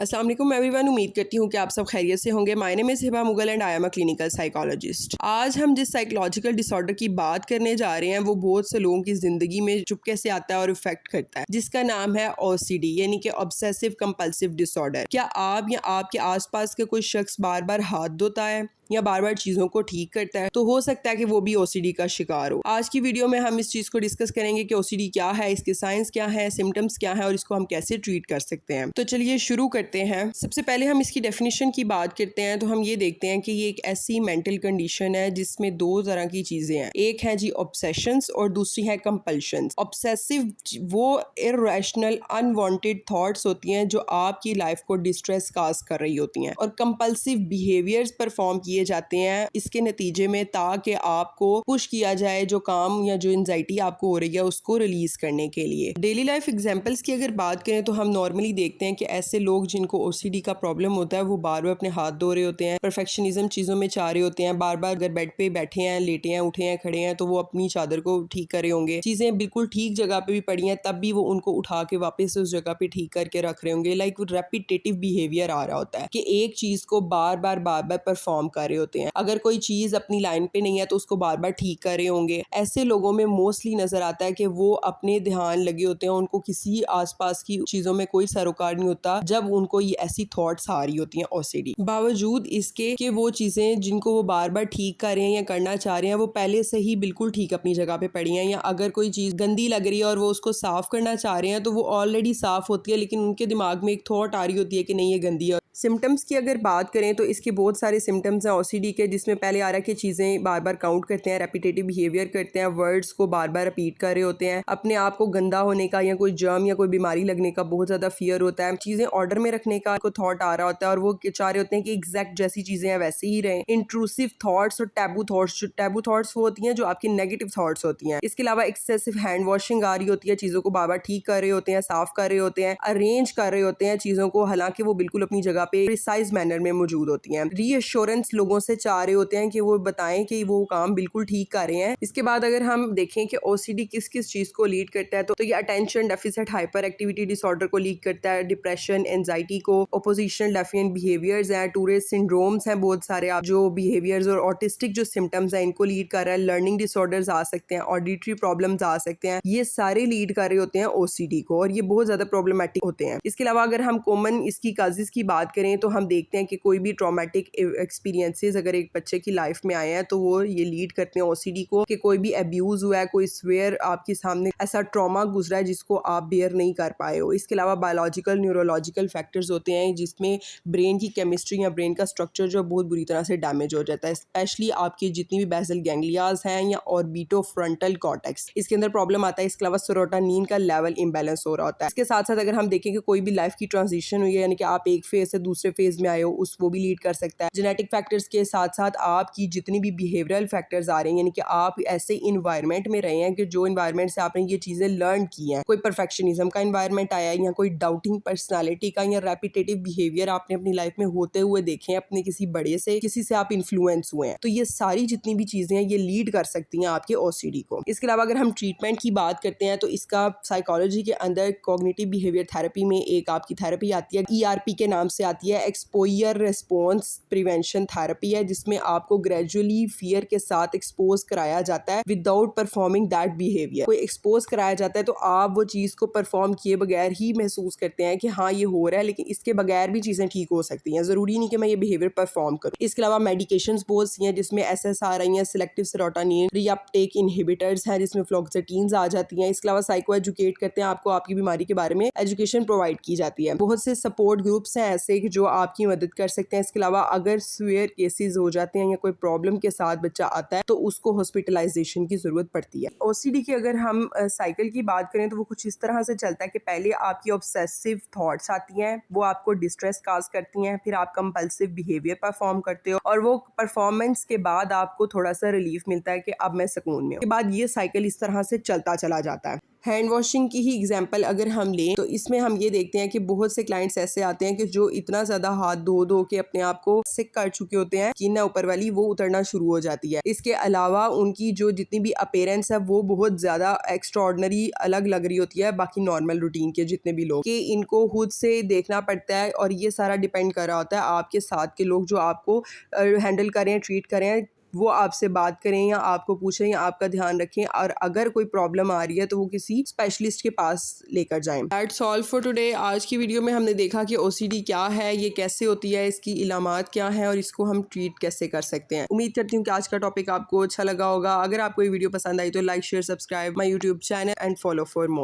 अस्सलाम वालेकुम एवरीवन, उम्मीद करती हूँ कि आप सब खैरियत से होंगे। My name is Hiba Mughal and I am a clinical psychologist. आज हम जिस साइकोलॉजिकल डिसऑर्डर की बात करने जा रहे हैं वो बहुत से लोगों की ज़िंदगी में चुपके से आता है और इफेक्ट करता है, जिसका नाम है OCD यानी कि ऑब्सेसिव कंपल्सिव डिसऑर्डर। क्या आप या आपके आसपास का कोई शख्स बार बार हाथ धोता है या बार बार चीज़ों को ठीक करता है, तो हो सकता है कि वो भी OCD का शिकार हो। आज की वीडियो में हम इस चीज़ को डिस्कस करेंगे कि OCD क्या है, इसके साइंस क्या है, सिम्टम्स क्या है और इसको हम कैसे ट्रीट कर सकते हैं। तो चलिए शुरू करते हैं। सबसे पहले हम इसकी डेफिनेशन की बात करते हैं तो हम ये देखते हैं कि ये एक ऐसी मेंटल कंडीशन है जिसमें दो तरह की चीज़ें हैं। एक है जी ऑब्सेशंस और दूसरी है कंपल्शंस। ऑब्सेसिव वो इर्रेशनल अनवांटेड थॉट्स होती हैं जो आपकी लाइफ को डिस्ट्रेस काज कर रही होती हैं, और कंपल्सिव बिहेवियर्स परफॉर्म किए जाते हैं इसके नतीजे में, ताकि आपको पुश किया जाए जो काम या जो एंजाइटी आपको हो रही है उसको रिलीज करने के लिए। डेली लाइफ एग्जांपल्स की अगर बात करें तो हम नॉर्मली देखते हैं कि ऐसे लोग जिनको OCD का प्रॉब्लम होता है वो बार बार अपने हाथ धो रहे होते हैं, परफेक्शनिज्म चीज़ों में चाह रहे होते हैं, बार बार अगर बेड पे बैठे हैं, लेटे हैं, उठे हैं, खड़े हैं तो वो अपनी चादर को ठीक कर रहे होंगे। चीज़ें बिल्कुल ठीक जगह पे भी पड़ी हैं तब भी वो उनको उठा के वापस उस जगह पे ठीक करके रख रहे होंगे। लाइक रेपिटेटिव बिहेवियर आ रहा होता है कि एक चीज़ को बार बार परफॉर्म कर रहे होते हैं। अगर कोई चीज़ अपनी लाइन पे नहीं है तो उसको बार बार ठीक कर रहे होंगे। ऐसे लोगों में मोस्टली नजर आता है कि वो अपने ध्यान लगे होते हैं, उनको किसी आसपास की चीज़ों में कोई सरोकार नहीं होता जब उनको ये ऐसी थॉट्स आ रही होती हैं OCD। बावजूद इसके कि वो चीज़ें जिनको वो बार बार ठीक कर रहे हैं या करना चाह रहे हैं वो पहले से ही बिल्कुल ठीक अपनी जगह पे पड़ी हैं, या अगर कोई चीज़ गंदी लग रही है और वो उसको साफ करना चाह रहे हैं तो वो ऑलरेडी साफ होती है, लेकिन उनके दिमाग में एक थॉट आ रही होती है कि नहीं ये गंदी है। सिम्टम्स की अगर बात करें तो इसके बहुत सारे सिम्टम्स हैं OCD के, जिसमें पहले आ रहा है कि चीज़ें बार बार काउंट करते हैं, रेपिटेटिव बिहेवियर करते हैं, वर्ड्स को बार बार रिपीट कर रहे होते हैं, अपने आप को गंदा होने का या कोई जर्म या कोई बीमारी लगने का बहुत ज़्यादा फियर होता है, चीज़ें ऑर्डर में रखने का को थॉट आ रहा होता है और वो चाह रहे होते हैं कि एग्जैक्ट जैसी चीज़ें हैं वैसे ही रहें। इंट्रूसिव थॉट्स और टैबू थॉट्स, जो टैबू थॉट्स वो होती हैं जो आपकी नेगेटिव थॉट्स होती हैं। इसके अलावा एक्सेसिव हैंड वॉशिंग आ रही होती है, चीज़ों को बार बार ठीक कर रहे होते हैं, साफ कर रहे होते हैं, अरेंज कर रहे होते हैं चीज़ों को, हालांकि वो बिल्कुल अपनी जगह पे प्रिसाइज मैनर में मौजूद होती हैं। रीअश्योरेंस लोगों से चाह रहे होते हैं कि वो बताएं कि वो काम बिल्कुल ठीक कर रहे हैं। इसके बाद अगर हम देखें कि OCD किस किस चीज को लीड करता है तो ये attention deficit hyper activity disorder को लीड करता है, डिप्रेशन, एंजाइटी को, ऑपोजिशनल डेफिएंट बिहेवियर्स हैं, टूरेट सिंड्रोम्स हैं बहुत सारे आप जो बिहेवियर्स, और ऑटिस्टिक जो सिम्टम्स हैं इनको लीड कर रहा है। लर्निंग डिसऑर्डर्स आ सकते हैं, ऑडिटरी प्रॉब्लम्स आ सकते हैं, ये सारे लीड कर रहे होते हैं OCD को और ये बहुत ज्यादा प्रॉब्लमेटिक होते हैं। इसके अलावा अगर हम कॉमन इसकी काजेस की बात करें तो हम देखते हैं कि कोई भी ट्रॉमेटिक एक्सपीरियंसेस अगर एक बच्चे की लाइफ में आए हैं तो वो ये लीड करते हैं OCD को, कि कोई भी अब्यूज हुआ है, कोई स्वेयर आपके सामने ऐसा ट्रॉमा गुजरा है जिसको आप बेयर नहीं कर पाए हो। इसके अलावा बायोलॉजिकल न्यूरोलॉजिकल फैक्टर्स होते हैं जिसमें ब्रेन की केमिस्ट्री या ब्रेन का स्ट्रक्चर जो बहुत बुरी तरह से डैमेज हो जाता है, स्पेशली आपकी जितनी भी बेसल गैंग्लियाज हैं या ऑर्बिटोफ्रंटल कॉर्टेक्स, इसके अंदर प्रॉब्लम आता है। इसके अलावा सेरोटोनिन का लेवल इम्बैलेंस हो रहा होता है। इसके साथ साथ अगर हम देखें कि कोई भी लाइफ की ट्रांजिशन हुई है, यानी कि आप एक फेज से दूसरे फेज में आए हो, उस वो भी लीड कर सकता है। जेनेटिक फैक्टर्स के साथ साथ आपकी जितनी भी बिहेवियरल फैक्टर्स आ रहे हैं, यानी कि आप ऐसे इन्वायरमेंट में रहे हैं कि जो इन्वायरमेंट से आपने ये चीजें लर्न की हैं, कोई परफेक्शनिज्म का इन्वायरमेंट आया है या कोई डाउटिंग पर्सनालिटी का या रेपिटेटिव बिहेवियर आपने अपनी लाइफ में होते हुए देखे हैं अपने किसी बड़े से, किसी से आप इन्फ्लुएंस हुए हैं, तो ये सारी जितनी भी चीजें हैं ये लीड कर सकती हैं आपके OCD को। इसके अलावा अगर हम ट्रीटमेंट की बात करते हैं तो इसका साइकोलॉजी के अंदर कॉग्निटिव बिहेवियर थेरेपी में एक आपकी थेरेपी आती है, ERP के नाम से आती है, एक्सपोजर रिस्पॉन्स प्रिवेंशन थेरेपी है, जिसमें आपको ग्रेजुअली फियर के साथ एक्सपोज कराया जाता है विदाउट परफॉर्मिंग दैट बिहेवियर। कोई एक्सपोज कराया जाता है तो आप वो चीज को परफॉर्म किए बगैर ही महसूस करते हैं कि हाँ ये हो रहा है, लेकिन इसके बगैर भी चीजें ठीक हो सकती हैं, जरूरी नहीं कि मैं ये बिहेवियर परफॉर्म करूं। इसके अलावा मेडिकेशंस बहुत सी हैं जिसमें SSRI है, सिलेक्टिव सेरोटोनिन रीअपटेक इनहिबिटर्स हैं जिसमें फ्लोक्सेटीन्स आ जाती हैं। इसके अलावा साइको एजुकेट करते हैं, आपको आपकी बीमारी के बारे में एजुकेशन प्रोवाइड की जाती है। बहुत से सपोर्ट ग्रुप्स हैं ऐसे कि जो आपकी मदद कर सकते हैं। इसके अलावा अगर सीवियर केसेस हो जाते हैं या कोई प्रॉब्लम के साथ बच्चा आता है तो उसको हॉस्पिटलाइजेशन की जरूरत पड़ती है। OCD की अगर हम साइकिल की बात करें तो वो कुछ इस तरह से चलता है कि पहले आपकी ऑब्सेसिव थॉट्स आती हैं, वो आपको डिस्ट्रेस काज करती हैं, फिर आप कंपल्सिव बिहेवियर परफॉर्म करते हो और वो परफॉर्मेंस के बाद आपको थोड़ा सा रिलीफ मिलता है कि अब मैं सुकून में हूं। के बाद ये साइकिल इस तरह से चलता चला जाता है। हैंड वॉशिंग की ही एग्जांपल अगर हम लें तो इसमें हम ये देखते हैं कि बहुत से क्लाइंट्स ऐसे आते हैं कि जो इतना ज़्यादा हाथ धो धो के अपने आप को सिक कर चुके होते हैं कि ना ऊपर वाली वो उतरना शुरू हो जाती है। इसके अलावा उनकी जो जितनी भी अपीयरेंस है वो बहुत ज़्यादा एक्स्ट्रॉर्डनरी अलग लग रही होती है बाकी नॉर्मल रूटीन के जितने भी लोग, कि इनको खुद से देखना पड़ता है और ये सारा डिपेंड कर रहा होता है आपके साथ के लोग जो आपको हैंडल करें, ट्रीट करें, वो आपसे बात करें या आपको पूछें या आपका ध्यान रखें, और अगर कोई प्रॉब्लम आ रही है तो वो किसी स्पेशलिस्ट के पास लेकर जाएं। That's all for today. आज की वीडियो में हमने देखा कि ओसीडी क्या है, ये कैसे होती है, इसकी इलामात क्या है और इसको हम ट्रीट कैसे कर सकते हैं। उम्मीद करती हूँ कि आज का टॉपिक आपको अच्छा लगा होगा। अगर आपको ये वीडियो पसंद आई तो like share subscribe my YouTube channel and follow for more.